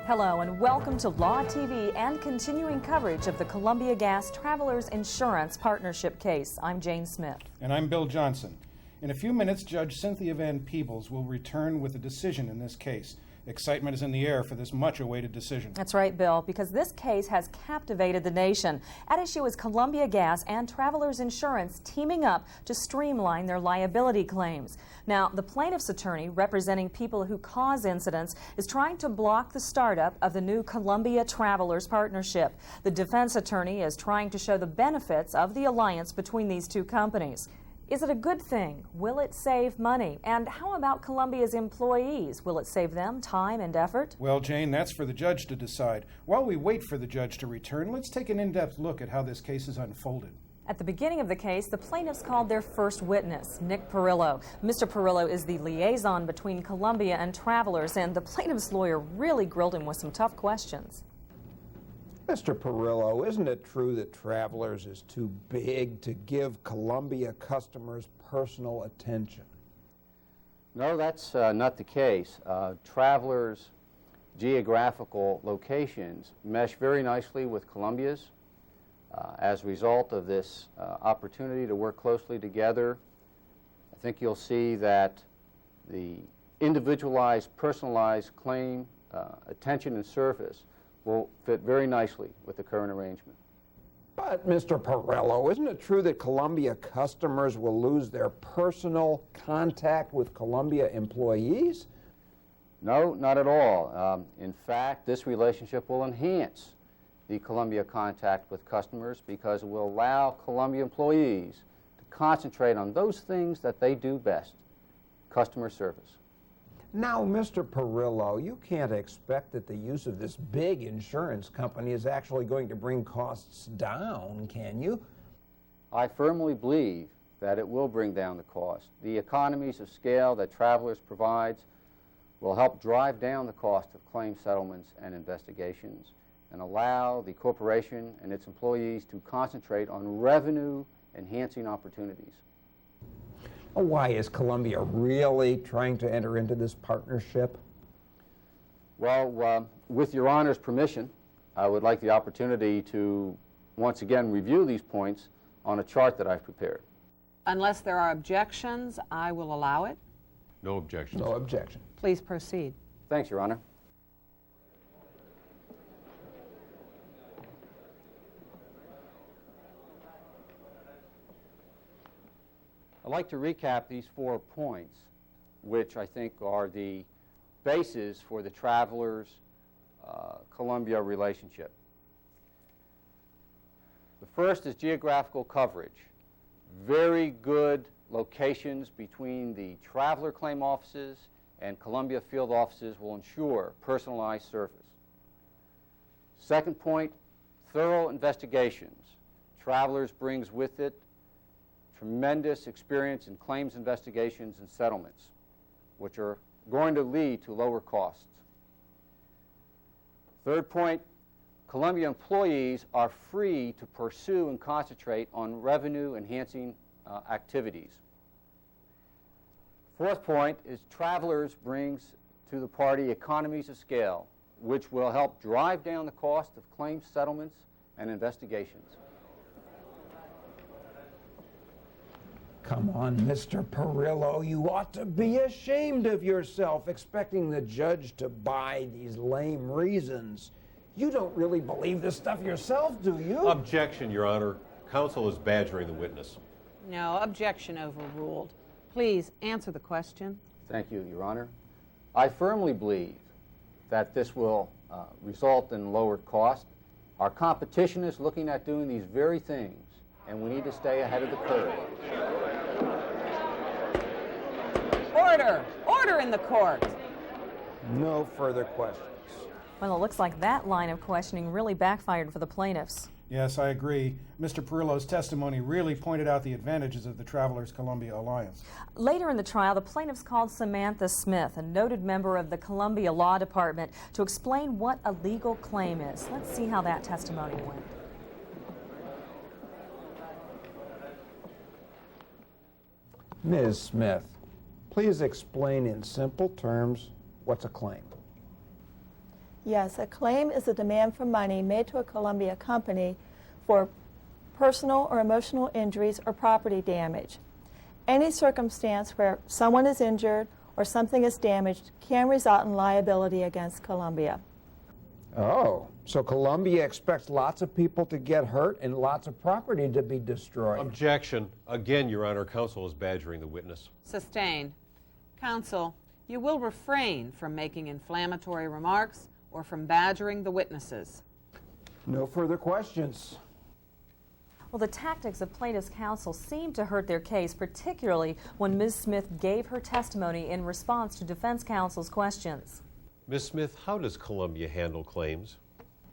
Hello and welcome to Law TV and continuing coverage of the Columbia Gas Travelers Insurance Partnership case. I'm Jane Smith. And I'm Bill Johnson. In a few minutes, Judge Cynthia Van Peebles will return with a decision in this case. Excitement is in the air for this much-awaited decision. That's right, Bill, because this case has captivated the nation. At issue is Columbia Gas and Travelers Insurance teaming up to streamline their liability claims. Now, the plaintiff's attorney, representing people who cause incidents, is trying to block the startup of the new Columbia Travelers Partnership. The defense attorney is trying to show the benefits of the alliance between these two companies. Is it a good thing? Will it save money? And how about Columbia's employees? Will it save them time and effort? Well, Jane, that's for the judge to decide. While we wait for the judge to return, let's take an in-depth look at how this case is unfolded. At the beginning of the case, the plaintiffs called their first witness, Nick Perillo. Mr. Perillo is the liaison between Columbia and Travelers, and the plaintiff's lawyer really grilled him with some tough questions. Mr. Perillo, isn't it true that Travelers is too big to give Columbia customers personal attention? No, that's not the case. Travelers' geographical locations mesh very nicely with Columbia's. As a result of this opportunity to work closely together, I think you'll see that the individualized, personalized claim, attention and service will fit very nicely with the current arrangement. But, Mr. Perillo, isn't it true that Columbia customers will lose their personal contact with Columbia employees? No, not at all. In fact, this relationship will enhance the Columbia contact with customers because it will allow Columbia employees to concentrate on those things that they do best, customer service. Now, Mr. Perillo, you can't expect that the use of this big insurance company is actually going to bring costs down, can you? I firmly believe that it will bring down the cost. The economies of scale that Travelers provides will help drive down the cost of claim settlements and investigations and allow the corporation and its employees to concentrate on revenue-enhancing opportunities. Why is Columbia really trying to enter into this partnership? Well, with Your Honor's permission, I would like the opportunity to once again review these points on a chart that I've prepared. Unless there are objections, I will allow it. No objections. No objection. Please proceed. Thanks, Your Honor. I'd like to recap these 4 points, which I think are the basis for the Travelers-Columbia relationship. The first is geographical coverage. Very good locations between the Traveler claim offices and Columbia field offices will ensure personalized service. Second point, thorough investigations. Travelers brings with it tremendous experience in claims investigations and settlements, which are going to lead to lower costs. Third point, Columbia employees are free to pursue and concentrate on revenue-enhancing activities. Fourth point is Travelers brings to the party economies of scale, which will help drive down the cost of claims settlements and investigations. Come on, Mr. Perillo, you ought to be ashamed of yourself expecting the judge to buy these lame reasons. You don't really believe this stuff yourself, do you? Objection, Your Honor. Counsel is badgering the witness. No, objection overruled. Please answer the question. Thank you, Your Honor. I firmly believe that this will result in lower cost. Our competition is looking at doing these very things, and we need to stay ahead of the curve. Order! Order in the court! No further questions. Well, it looks like that line of questioning really backfired for the plaintiffs. Yes, I agree. Mr. Perillo's testimony really pointed out the advantages of the Travelers-Columbia alliance. Later in the trial, the plaintiffs called Samantha Smith, a noted member of the Columbia Law Department, to explain what a legal claim is. Let's see how that testimony went. Ms. Smith, please explain in simple terms what's a claim. Yes, a claim is a demand for money made to a Columbia company for personal or emotional injuries or property damage. Any circumstance where someone is injured or something is damaged can result in liability against Columbia. Oh, so Columbia expects lots of people to get hurt and lots of property to be destroyed. Objection. Again, Your Honor, counsel is badgering the witness. Sustained. Counsel, you will refrain from making inflammatory remarks or from badgering the witnesses. No further questions. Well, the tactics of plaintiff's counsel seemed to hurt their case, particularly when Ms. Smith gave her testimony in response to defense counsel's questions. Ms. Smith, how does Columbia handle claims?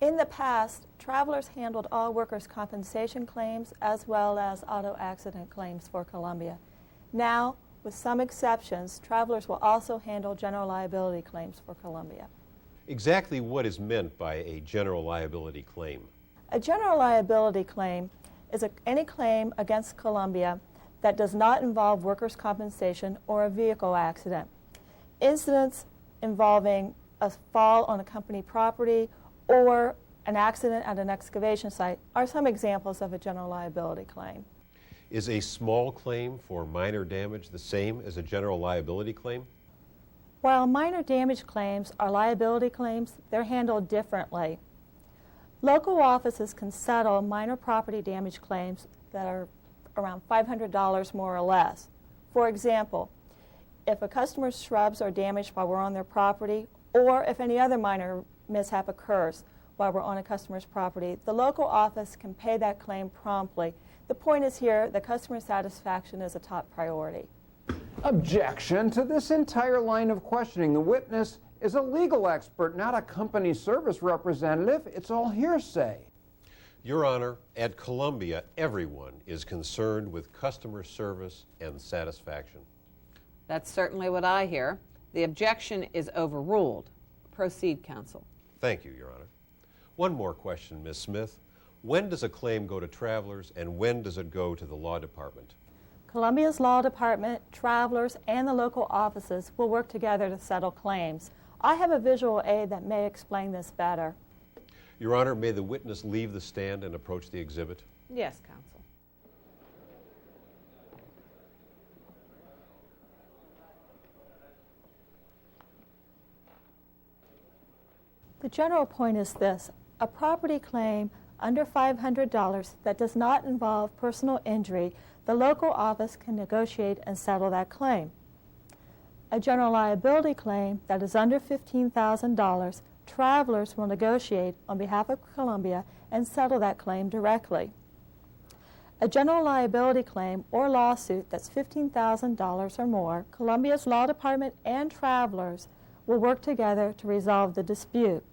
In the past, Travelers handled all workers' compensation claims as well as auto accident claims for Columbia. Now, with some exceptions, Travelers will also handle general liability claims for Columbia. Exactly what is meant by a general liability claim? A general liability claim is any claim against Columbia that does not involve workers' compensation or a vehicle accident. Incidents involving a fall on a company property or an accident at an excavation site are some examples of a general liability claim. Is a small claim for minor damage the same as a general liability claim? While minor damage claims are liability claims, they're handled differently. Local offices can settle minor property damage claims that are around $500 more or less. For example, if a customer's shrubs are damaged while we're on their property, or if any other minor mishap occurs while we're on a customer's property, the local office can pay that claim promptly. The point is here that customer satisfaction is a top priority. Objection to this entire line of questioning. The witness is a legal expert, not a company service representative. It's all hearsay. Your Honor, at Columbia, everyone is concerned with customer service and satisfaction. That's certainly what I hear. The objection is overruled. Proceed, counsel. Thank you, Your Honor. One more question, Ms. Smith. When does a claim go to Travelers and when does it go to the law department? Columbia's Law Department, Travelers, and the local offices will work together to settle claims. I have a visual aid that may explain this better. Your Honor, may the witness leave the stand and approach the exhibit? Yes, counsel. The general point is this: a property claim under $500 that does not involve personal injury, the local office can negotiate and settle that claim. A general liability claim that is under $15,000, Travelers will negotiate on behalf of Columbia and settle that claim directly. A general liability claim or lawsuit that's $15,000 or more, Columbia's Law Department and Travelers will work together to resolve the dispute.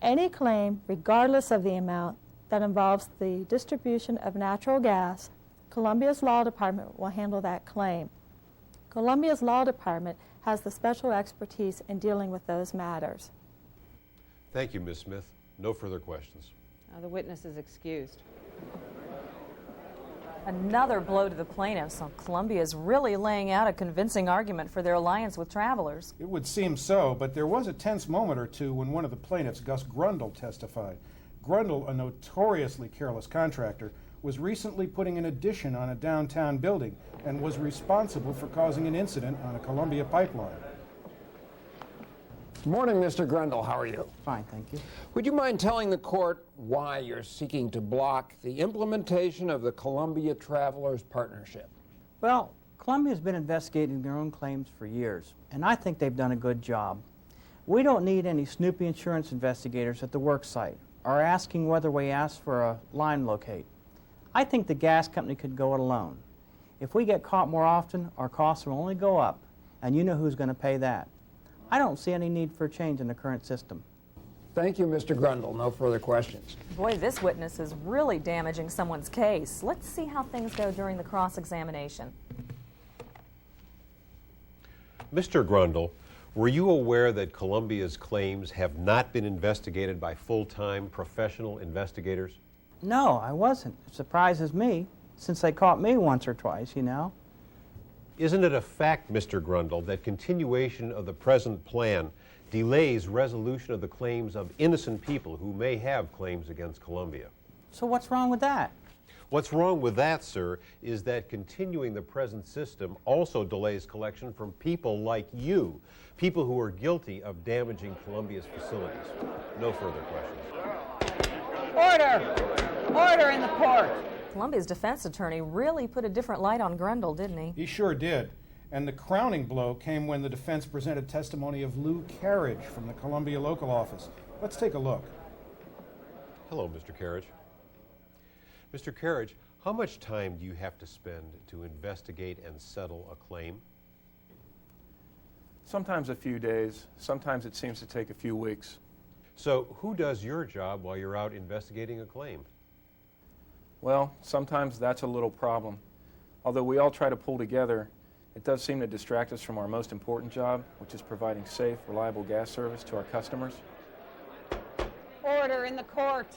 Any claim, regardless of the amount, that involves the distribution of natural gas, Columbia's Law Department will handle that claim. Columbia's Law Department has the special expertise in dealing with those matters. Thank you, Ms. Smith. No further questions. The witness is excused. Another blow to the plaintiffs. So Columbia is really laying out a convincing argument for their alliance with Travelers. It would seem so, but there was a tense moment or two when one of the plaintiffs, Gus Grundle, testified. Grundle, a notoriously careless contractor, was recently putting an addition on a downtown building and was responsible for causing an incident on a Columbia pipeline. Good morning, Mr. Grundle. How are you? Fine, thank you. Would you mind telling the court why you're seeking to block the implementation of the Columbia Travelers Partnership? Well, Columbia's been investigating their own claims for years, and I think they've done a good job. We don't need any snoopy insurance investigators at the work site or asking whether we asked for a line locate. I think the gas company could go it alone. If we get caught more often, our costs will only go up, and you know who's going to pay that. I don't see any need for a change in the current system. Thank you, Mr. Grundle. No further questions. Boy, this witness is really damaging someone's case. Let's see how things go during the cross-examination. Mr. Grundle, were you aware that Columbia's claims have not been investigated by full-time professional investigators? No, I wasn't. It surprises me, since they caught me once or twice, you know. Isn't it a fact, Mr. Grundle, that continuation of the present plan delays resolution of the claims of innocent people who may have claims against Columbia. So what's wrong with that? What's wrong with that, sir, is that continuing the present system also delays collection from people like you, people who are guilty of damaging Columbia's facilities. No further questions. Order! Order in the court. Columbia's defense attorney really put a different light on Grundle, didn't he? He sure did. And the crowning blow came when the defense presented testimony of Lou Carriage from the Columbia local office. Let's take a look. Hello, Mr. Carriage. Mr. Carriage, how much time do you have to spend to investigate and settle a claim? Sometimes a few days. Sometimes it seems to take a few weeks. So who does your job while you're out investigating a claim? Well, sometimes that's a little problem. Although we all try to pull together, it does seem to distract us from our most important job, which is providing safe, reliable gas service to our customers. Order in the court.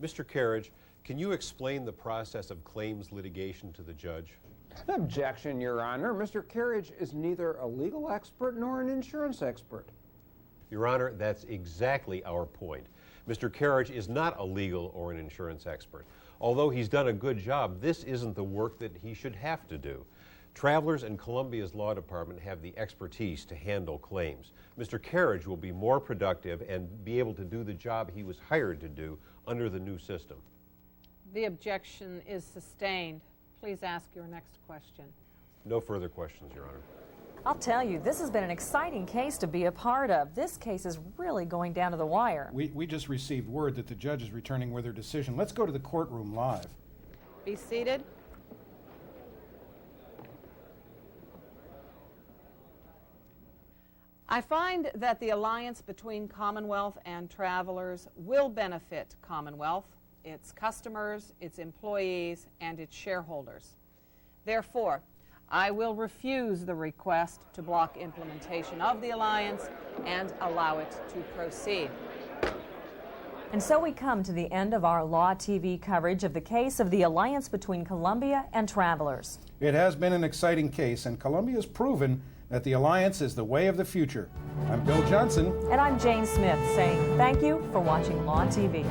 Mr. Carriage, can you explain the process of claims litigation to the judge? Objection, Your Honor. Mr. Carriage is neither a legal expert nor an insurance expert. Your Honor, that's exactly our point. Mr. Carriage is not a legal or an insurance expert. Although he's done a good job, this isn't the work that he should have to do. Travelers and Columbia's law department have the expertise to handle claims. Mr. Carriage will be more productive and be able to do the job he was hired to do under the new system. The objection is sustained. Please ask your next question. No further questions, Your Honor. I'll tell you, this has been an exciting case to be a part of. This case is really going down to the wire. We just received word that the judge is returning with her decision. Let's go to the courtroom live. Be seated. I find that the alliance between Commonwealth and Travelers will benefit Commonwealth, its customers, its employees, and its shareholders. Therefore, I will refuse the request to block implementation of the alliance and allow it to proceed. And so we come to the end of our Law TV coverage of the case of the alliance between Columbia and Travelers. It has been an exciting case, and Columbia has proven that the alliance is the way of the future. I'm Bill Johnson. And I'm Jane Smith saying thank you for watching Law TV.